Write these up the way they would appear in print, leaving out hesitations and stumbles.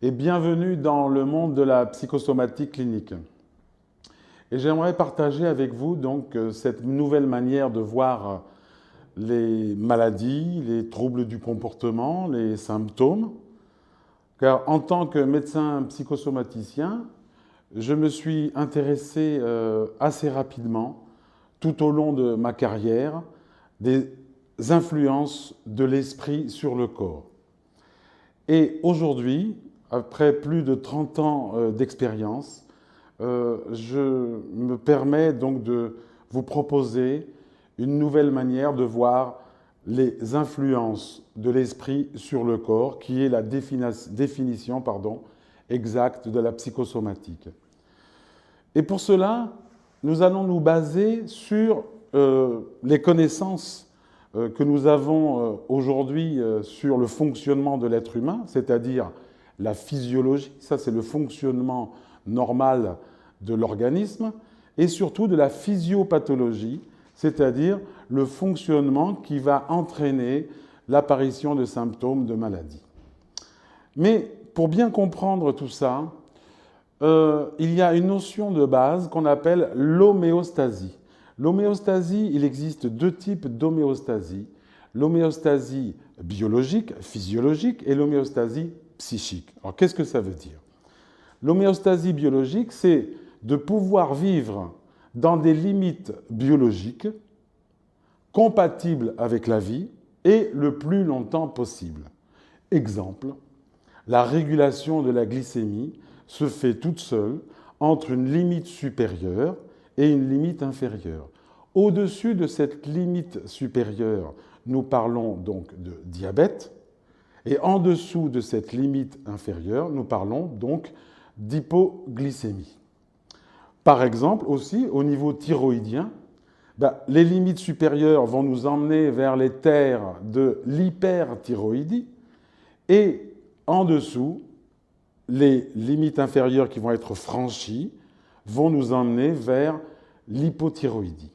et bienvenue dans le monde de la psychosomatique clinique. Et j'aimerais partager avec vous donc cette nouvelle manière de voir les maladies, les troubles du comportement, les symptômes. Car en tant que médecin psychosomaticien, je me suis intéressé assez rapidement, tout au long de ma carrière, des influences de l'esprit sur le corps. Et aujourd'hui, après plus de 30 ans d'expérience, je me permets donc de vous proposer une nouvelle manière de voir les influences de l'esprit sur le corps, qui est la définition exacte de la psychosomatique. Et pour cela, nous allons nous baser sur les connaissances que nous avons aujourd'hui sur le fonctionnement de l'être humain, c'est-à-dire la physiologie, ça c'est le fonctionnement normal de l'organisme, et surtout de la physiopathologie, c'est-à-dire le fonctionnement qui va entraîner l'apparition de symptômes de maladie. Mais pour bien comprendre tout ça, il y a une notion de base qu'on appelle l'homéostasie. L'homéostasie, il existe deux types d'homéostasie. L'homéostasie biologique, physiologique, et l'homéostasie psychique. Alors qu'est-ce que ça veut dire? L'homéostasie biologique, c'est de pouvoir vivre dans des limites biologiques compatibles avec la vie et le plus longtemps possible. Exemple, la régulation de la glycémie se fait toute seule entre une limite supérieure et une limite inférieure. Au-dessus de cette limite supérieure, nous parlons donc de diabète, et en dessous de cette limite inférieure, nous parlons donc d'hypoglycémie. Par exemple, aussi, au niveau thyroïdien, les limites supérieures vont nous emmener vers les terres de l'hyperthyroïdie, et en dessous, les limites inférieures qui vont être franchies vont nous emmener vers l'hypothyroïdie.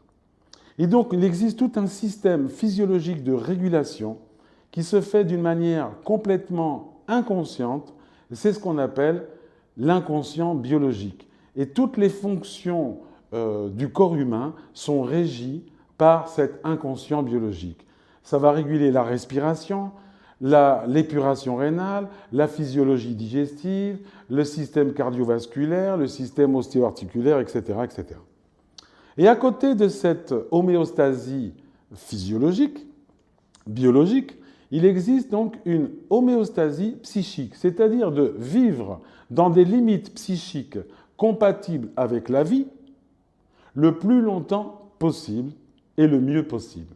Et donc, il existe tout un système physiologique de régulation qui se fait d'une manière complètement inconsciente. C'est ce qu'on appelle l'inconscient biologique. Et toutes les fonctions du corps humain sont régies par cet inconscient biologique. Ça va réguler la respiration, l'épuration rénale, la physiologie digestive, le système cardiovasculaire, le système ostéo-articulaire, etc., etc. Et à côté de cette homéostasie physiologique, biologique, il existe donc une homéostasie psychique, c'est-à-dire de vivre dans des limites psychiques compatibles avec la vie le plus longtemps possible et le mieux possible.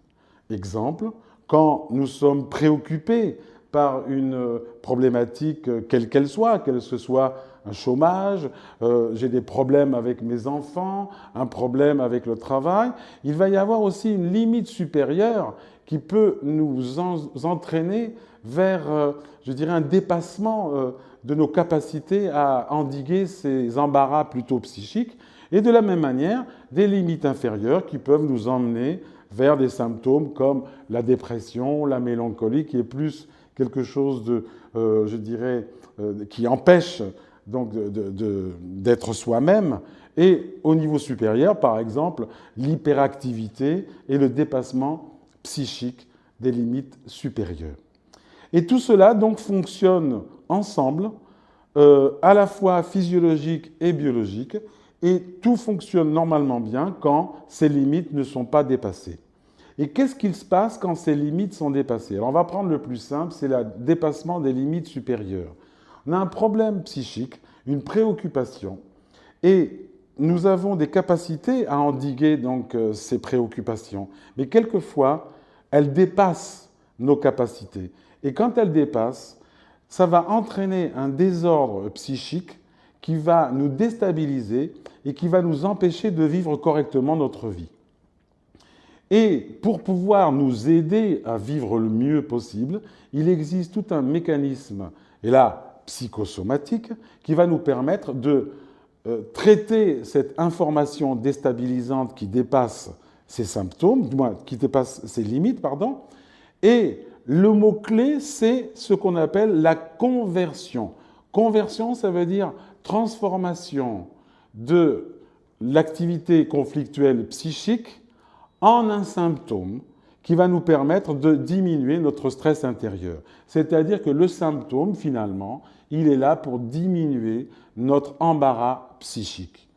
Exemple, quand nous sommes préoccupés par une problématique quelle que ce soit un chômage, j'ai des problèmes avec mes enfants, un problème avec le travail, il va y avoir aussi une limite supérieure qui peut nous entraîner vers, je dirais, un dépassement de nos capacités à endiguer ces embarras plutôt psychiques, et de la même manière, des limites inférieures qui peuvent nous emmener vers des symptômes comme la dépression, la mélancolie, qui est plus quelque chose de, je dirais, qui empêche donc d'être soi-même, et au niveau supérieur, par exemple, l'hyperactivité et le dépassement psychique des limites supérieures. Et tout cela donc fonctionne ensemble, à la fois physiologique et biologique, et tout fonctionne normalement bien quand ces limites ne sont pas dépassées. Et qu'est-ce qu'il se passe quand ces limites sont dépassées? Alors on va prendre le plus simple, c'est le dépassement des limites supérieures. On a un problème psychique, une préoccupation, et nous avons des capacités à endiguer donc ces préoccupations. Mais quelquefois, elles dépassent nos capacités. Et quand elles dépassent, ça va entraîner un désordre psychique qui va nous déstabiliser et qui va nous empêcher de vivre correctement notre vie. Et pour pouvoir nous aider à vivre le mieux possible, il existe tout un mécanisme, et là, psychosomatique, qui va nous permettre de traiter cette information déstabilisante qui dépasse ces symptômes, du moins qui dépasse ces limites, pardon, et le mot-clé, c'est ce qu'on appelle la conversion. Conversion, ça veut dire transformation de l'activité conflictuelle psychique en un symptôme qui va nous permettre de diminuer notre stress intérieur. C'est-à-dire que le symptôme, finalement, il est là pour diminuer notre embarras psychique.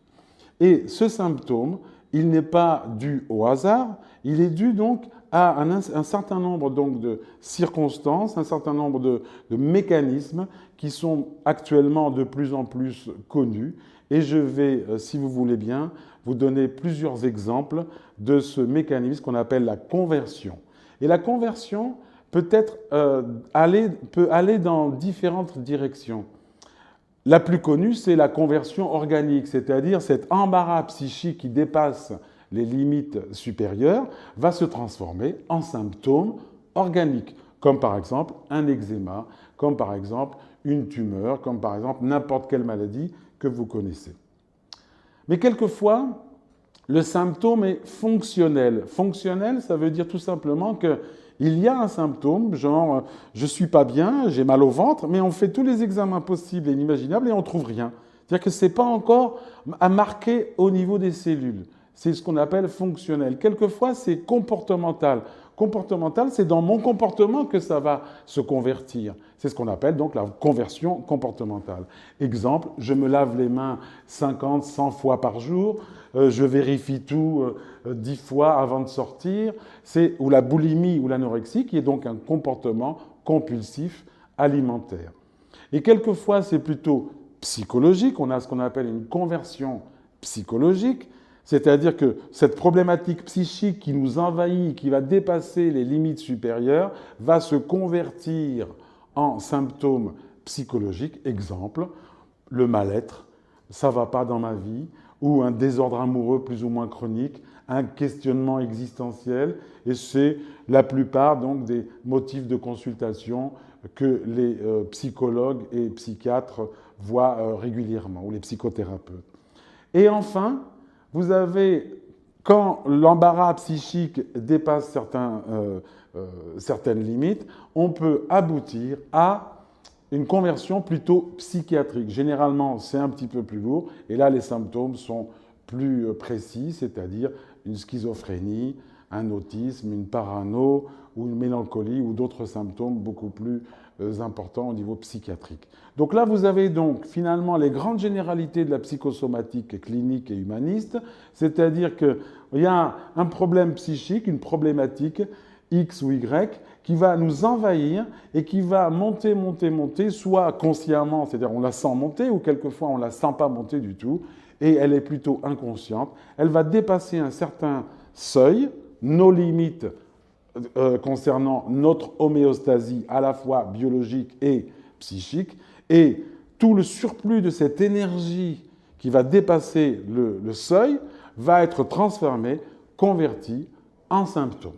Et ce symptôme, il n'est pas dû au hasard, il est dû donc à un certain nombre donc de circonstances, un certain nombre de mécanismes qui sont actuellement de plus en plus connus. Et je vais, si vous voulez bien, vous donner plusieurs exemples de ce mécanisme qu'on appelle la conversion. Et la conversion peut aller dans différentes directions. La plus connue, c'est la conversion organique, c'est-à-dire cet embarras psychique qui dépasse les limites supérieures va se transformer en symptômes organiques, comme par exemple un eczéma, comme par exemple une tumeur, comme par exemple n'importe quelle maladie que vous connaissez. Mais quelquefois, le symptôme est fonctionnel. Fonctionnel, ça veut dire tout simplement qu'il y a un symptôme, genre je ne suis pas bien, j'ai mal au ventre, mais on fait tous les examens possibles et inimaginables et on ne trouve rien. C'est-à-dire que ce n'est pas encore à marquer au niveau des cellules. C'est ce qu'on appelle fonctionnel. Quelquefois, c'est comportemental. Comportemental, c'est dans mon comportement que ça va se convertir. C'est ce qu'on appelle donc la conversion comportementale. Exemple, je me lave les mains 50, 100 fois par jour, je vérifie tout 10 fois avant de sortir, ou la boulimie ou l'anorexie, qui est donc un comportement compulsif alimentaire. Et quelquefois, c'est plutôt psychologique, on a ce qu'on appelle une conversion psychologique, c'est-à-dire que cette problématique psychique qui nous envahit, qui va dépasser les limites supérieures, va se convertir en symptômes psychologiques. Exemple, le mal-être, ça ne va pas dans ma vie, ou un désordre amoureux plus ou moins chronique, un questionnement existentiel, et c'est la plupart donc des motifs de consultation que les psychologues et psychiatres voient régulièrement, ou les psychothérapeutes. Et enfin, vous avez, quand l'embarras psychique dépasse certaines limites, on peut aboutir à une conversion plutôt psychiatrique. Généralement, c'est un petit peu plus lourd, et là, les symptômes sont plus précis, c'est-à-dire une schizophrénie, un autisme, une parano, ou une mélancolie, ou d'autres symptômes beaucoup plus importants au niveau psychiatrique. Donc là, vous avez donc finalement les grandes généralités de la psychosomatique clinique et humaniste, c'est-à-dire qu'il y a un problème psychique, une problématique X ou Y, qui va nous envahir et qui va monter, monter, monter, soit consciemment, c'est-à-dire on la sent monter, ou quelquefois on ne la sent pas monter du tout, et elle est plutôt inconsciente. Elle va dépasser un certain seuil, nos limites concernant notre homéostasie à la fois biologique et psychique, et tout le surplus de cette énergie qui va dépasser le seuil va être transformé, converti en symptômes.